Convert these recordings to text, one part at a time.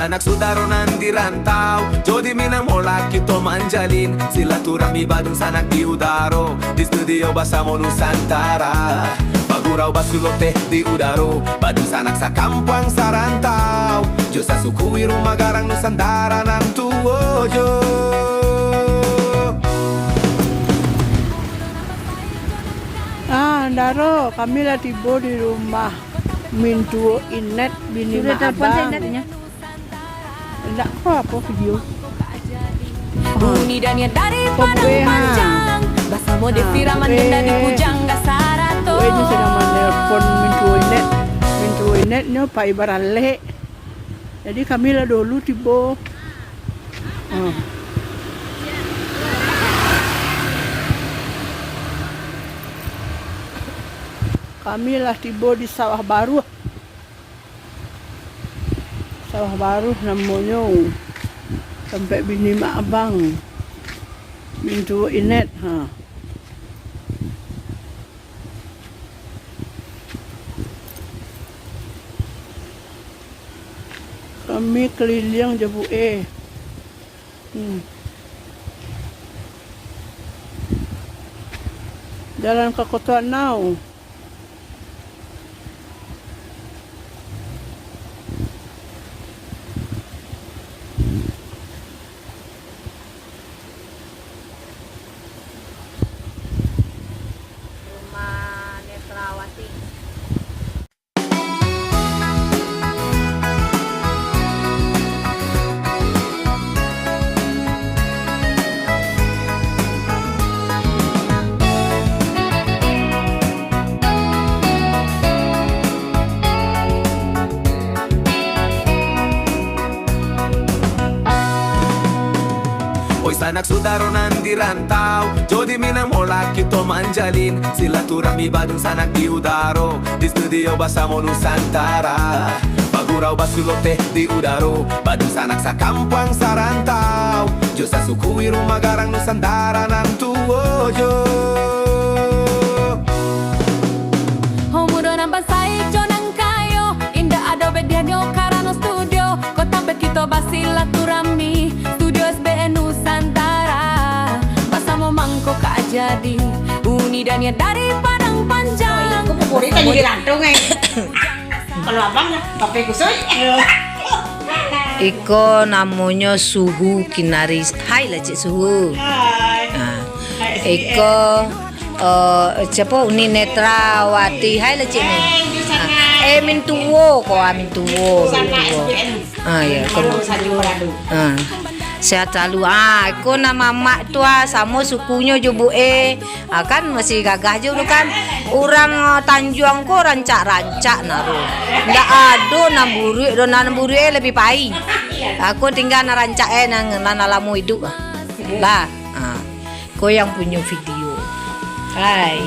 sanak saudara nan di rantau, jodi minang mola kita manjalin, silaturahmi badung sanak di udaro, di studio Basamo Nusantara. Bagurau basulo teh di udaro, badung sanak sa kampung sarantau, jo sa suku rumah garang Nusantara nan tuo jo. Daro, kami lah tiba di rumah Mintuo Inet bini Sudah mak telepon saya abang. Inetnya? Enggak apa video. Buni dan ya dari Kobe, Padang ha. Panjang, Basamo de Firaman Kobe. denda di Pujang Gasarato. Gue ini sedang menelpon Mintuo Inet. Mintuo Inetnya Pak Ibarale. Jadi kami lah dulu tiba. Kami lah tiba di sawah baru. Sawah baru namanya sampai bini mak abang Mintuo Inet. Kami keliling Jebu Jalan ke Kota Nau. Rumah Netrawati. Oi sanak saudara nan di rantau, jodi minang mola kita manjalin, silaturahmi badung sanak di udaro, di studio Basamo Nusantara. Bagurau basulo teh di udaro, badung sanak sa kampung sarantau, jo sa suku rumah garang Nusantara nan tuo jo. Homudo nampak saik jonang kayo, indah ada bedianyo karano studio, kota bet kita basilaturahmi, studio SBN Nusantara. Basamo mangko ka jadi, Uni dan ya dari Padang Panjang. Kupukuri tadi di lantung Kalau abang pakai kusoi. Iko namanya Suhu Kinaris. Hai lah Cik Suhu. Iko siapa Uni Netrawati. Hai lah Cik ni. Mintuo ko Mintuo. Ya. Sehat selalu. Aku nama mak tua sama sukunya jo bu kan masih gagah jo kan. Orang Tanjung ko rancak-rancak naro. Ndak ado namburi lebih pai. Aku tinggal narancak nang nalamu hidup lah. Ko yang punya video. Hai.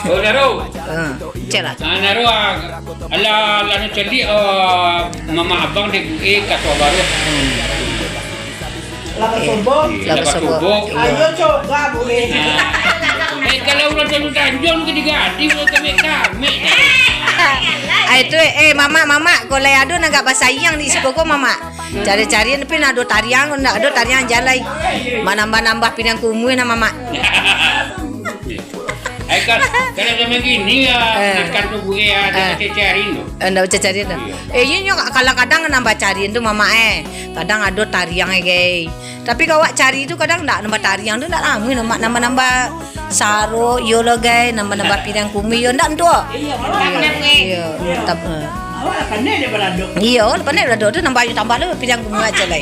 Oh Naro, Cela. Naro, ala lanu celi mama abang di Kaswa Baru. Lapas sobo. Ayo coba boleh. Kalau ulang tahun Tanjung kami. Itu mama kalau ada nggak basayang di sipoko mama. Cari-carian tapi ada tariang jalan. Menambah pinang kumui na mama. Kalau zaman gini ya, kan tuh gue ada cari lo. Nggak bisa cari dah. Iya kadang nambah cariin tuh mama kadang ada tariang guys. Tapi kalau cari itu kadang nggak nambah tariang tuh nggak ramai nambah saro yo lo guys nambah pinang kumi yo ndak tuh. Iya, tetap. Iya, pandai berado tuh nambah tambah lo pinang kumi aja lah.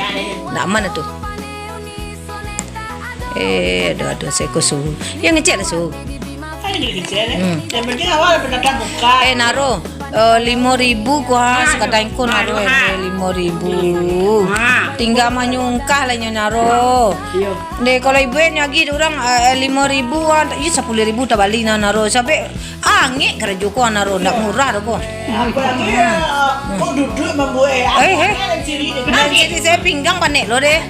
Nggak mana tuh. Ada seko suhu. Yang ngecek lah suhu. Yang penting awal pendatang buka. Naro 5.000 gua sekadang ko naro 5.000. Tinggal manyungkah lah naro. Deh kalau ibu nyagi orang 5.000 iya 10.000 tak balik naro sampai angin kerja ko naro ndak murah ko. Aku lagi kok duduk membuat. Nanti saya pinggang panek lo deh.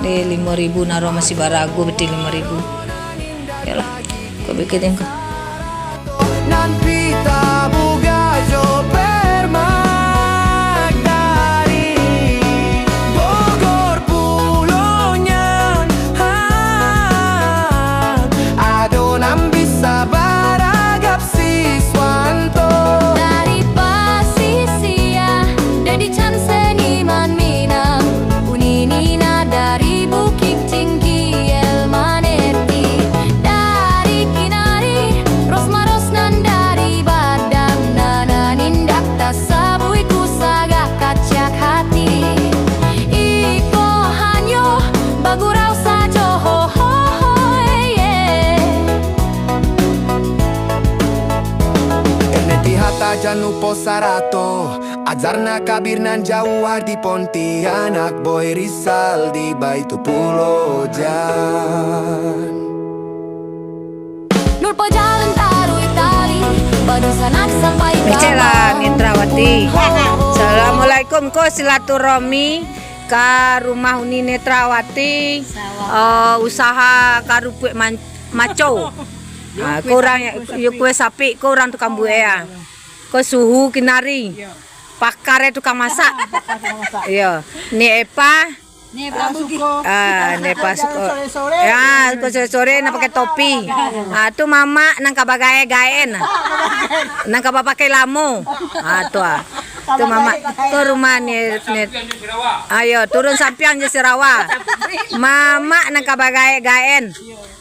Deh 5.000 naro masih barago betul 5.000. Yalah, kau bikin kau. Nan pita buga jo Posarato Ajarna kabir nan jauh di Pontianak Boy Rizal di Baitu Pulau Jan Nur po jalan taruh Itali Baru sanak sampai Micela Netrawati. Assalamualaikum ko silaturahmi ka rumah Uni Netrawati. Usaha karupuk maco. Kurang kue sapi, kurang tukang buaya. Ko suhu kinari. Pakar tukang masak. Iya. Ni Epa. Ni Suko. Ni Pasuko. Ya, ko sore-sore na pakai topi. Tu mama nang kabagae gaen. Nang pakai lamo. Tu Tu mama ke rumah ni. Ayo turun sampiang je Serawa. Mama nang kabagae gaen.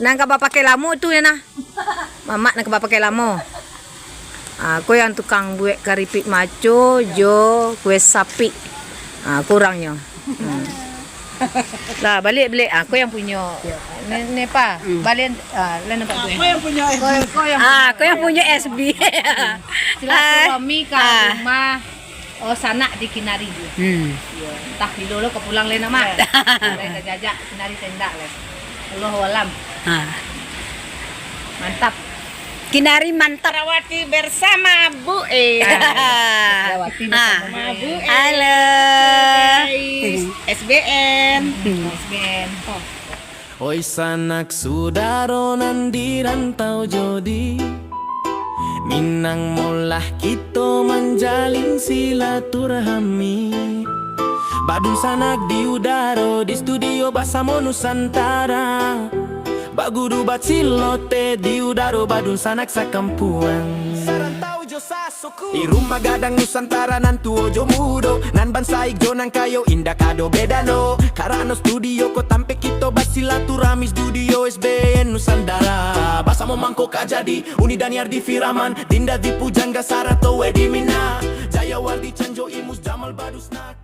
Nang pakai lamo tu ya nah. Mama nang pakai lamo. Aku yang tukang buat karipik maco, jo kue sapi. Kurangnya. Lah balik aku yang punya. Ni pa. Balik lain nampak gue. Aku yang punya Aku yang punya SB. Silaturahmi ke rumah sanak di Kinari. Entah di dulu ke pulang lain nama. Lain jajak Kinari tenda lain. Allahu alam. Mantap. Kinari mantap. Rawati bersama Bu E. Rawati bersama Bu E. Halo. SBN. SBN. Oi sanak sudaro nan di rantau jodi Minang mulah kita menjalin silaturahmi Badun sanak di udara di studio Basamo Nusantara Baguru bacilote di udara Badun sanak sakampuan Di rumah gadang Nusantara nan tuo jo mudo Nan bansaik jo nang kayo indah kado bedano Karano studio ko tampe kito basilaturahmi studio SBN Nusantara Basamo mangko kajadi Uni Daniar di Firaman Dinda di Pujangga Sarato Wedi Mina Jaya Waldi Canjo Imus Jamal Badusnak